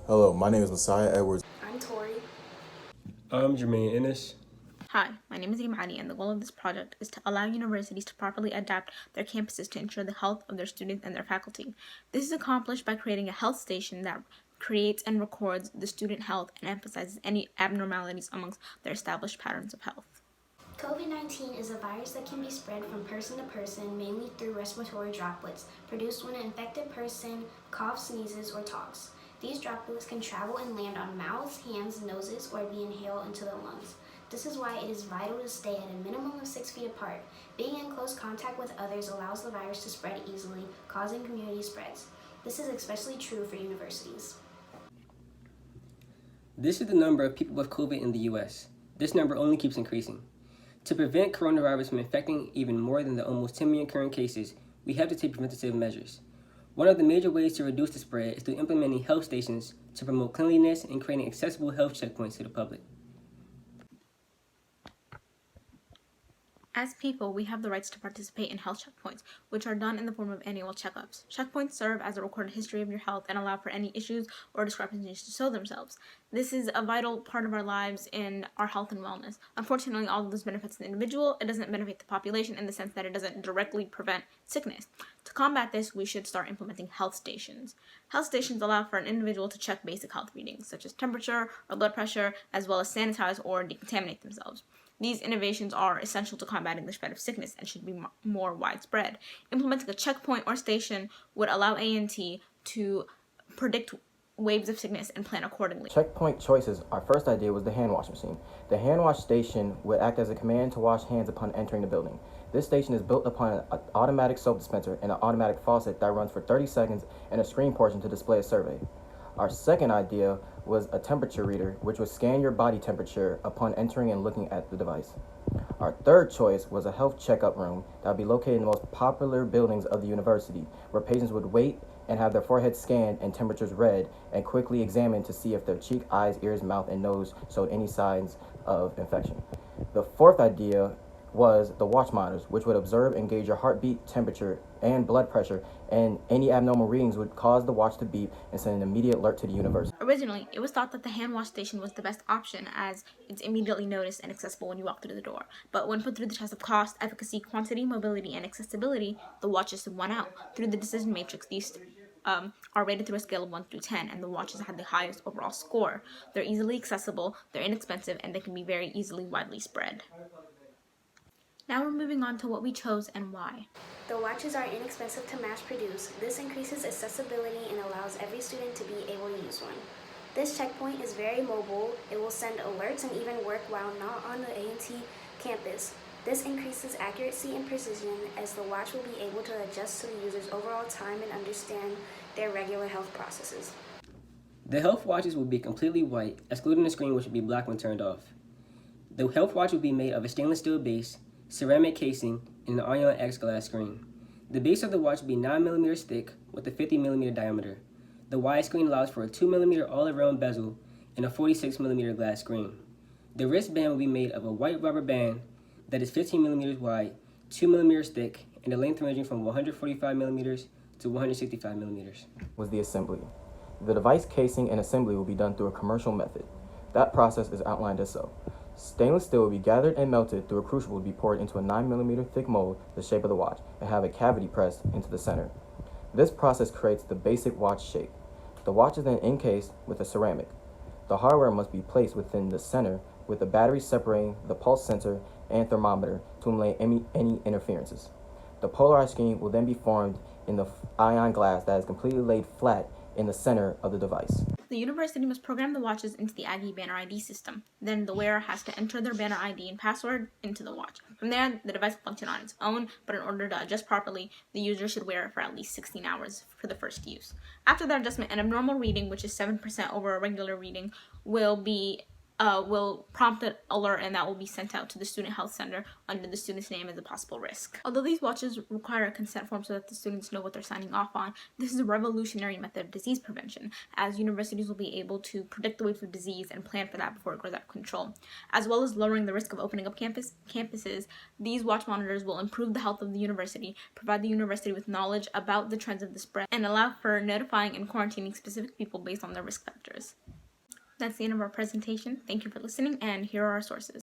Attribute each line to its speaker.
Speaker 1: Hello, my name is Messiah Edwards.
Speaker 2: I'm Tori.
Speaker 3: I'm Jermaine Ennis.
Speaker 4: Hi, my name is Imani, and the goal of this project is to allow universities to properly adapt their campuses to ensure the health of their students and their faculty. This is accomplished by creating a health station that creates and records the student health and emphasizes any abnormalities amongst their established patterns of health.
Speaker 2: COVID-19 is a virus that can be spread from person to person, mainly through respiratory droplets produced when an infected person coughs, sneezes, or talks. These droplets can travel and land on mouths, hands, noses, or be inhaled into the lungs. This is why it is vital to stay at a minimum of 6 feet apart. Being in close contact with others allows the virus to spread easily, causing community spreads. This is especially true for universities.
Speaker 3: This is the number of people with COVID in the US. This number only keeps increasing. To prevent coronavirus from infecting even more than the almost 10 million current cases, we have to take preventative measures. One of the major ways to reduce the spread is through implementing health stations to promote cleanliness and creating accessible health checkpoints to the public.
Speaker 4: As people, we have the rights to participate in health checkpoints, which are done in the form of annual checkups. Checkpoints serve as a recorded history of your health and allow for any issues or discrepancies to show themselves. This is a vital part of our lives in our health and wellness. Unfortunately, all of this benefits the individual. It doesn't benefit the population in the sense that it doesn't directly prevent sickness. To combat this, we should start implementing health stations. Health stations allow for an individual to check basic health readings, such as temperature or blood pressure, as well as sanitize or decontaminate themselves. These innovations are essential to combating the spread of sickness and should be more widespread. Implementing a checkpoint or station would allow A&T to predict waves of sickness and plan accordingly.
Speaker 5: Checkpoint choices, our first idea was the hand wash machine. The hand wash station would act as a command to wash hands upon entering the building. This station is built upon an automatic soap dispenser and an automatic faucet that runs for 30 seconds and a screen portion to display a survey. Our second idea was a temperature reader, which would scan your body temperature upon entering and looking at the device. Our third choice was a health checkup room that would be located in the most popular buildings of the university, where patients would wait and have their forehead scanned and temperatures read and quickly examined to see if their cheek, eyes, ears, mouth, and nose showed any signs of infection. The fourth idea was the watch monitors, which would observe and gauge your heartbeat, temperature, and blood pressure, and any abnormal readings would cause the watch to beep and send an immediate alert to the university.
Speaker 4: Originally, it was thought that the hand wash station was the best option as it's immediately noticed and accessible when you walk through the door. But when put through the test of cost, efficacy, quantity, mobility, and accessibility, the watches won out. Through the decision matrix, these are rated through a scale of 1 through 10, and the watches had the highest overall score. They're easily accessible, they're inexpensive, and they can be very easily widely spread. Now we're moving on to what we chose and why.
Speaker 2: The watches are inexpensive to mass produce. This increases accessibility and allows every student to be able to use one. This checkpoint is very mobile. It will send alerts and even work while not on the A&T campus. This increases accuracy and precision as the watch will be able to adjust to the user's overall time and understand their regular health processes.
Speaker 3: The health watches will be completely white, excluding the screen, which will be black when turned off. The health watch will be made of a stainless steel base, ceramic casing, and an Ion X glass screen. The base of the watch will be 9mm thick with a 50mm diameter. The wide screen allows for a 2mm all-around bezel and a 46mm glass screen. The wristband will be made of a white rubber band that is 15mm wide, 2mm thick, and the length ranging from 145mm to 165mm.
Speaker 5: Was the assembly. The device casing and assembly will be done through a commercial method. That process is outlined as so. Stainless steel will be gathered and melted through a crucible to be poured into a 9mm thick mold, the shape of the watch, and have a cavity pressed into the center. This process creates the basic watch shape. The watch is then encased with a ceramic. The hardware must be placed within the center with the battery separating the pulse sensor and thermometer to eliminate any interferences. The polarized screen will then be formed in the ion glass that is completely laid flat in the center of the device.
Speaker 4: The university must program the watches into the Aggie Banner ID system. Then the wearer has to enter their banner ID and password into the watch. From there, the device will function on its own, but in order to adjust properly, the user should wear it for at least 16 hours for the first use. After the adjustment, an abnormal reading, which is 7% over a regular reading, will be will prompt an alert, and that will be sent out to the student health center under the student's name as a possible risk. Although these watches require a consent form so that the students know what they're signing off on, this is a revolutionary method of disease prevention, as universities will be able to predict the waves of disease and plan for that before it goes out of control. As well as lowering the risk of opening up campuses, these watch monitors will improve the health of the university, provide the university with knowledge about the trends of the spread, and allow for notifying and quarantining specific people based on their risk factors. That's the end of our presentation. Thank you for listening, and here are our sources.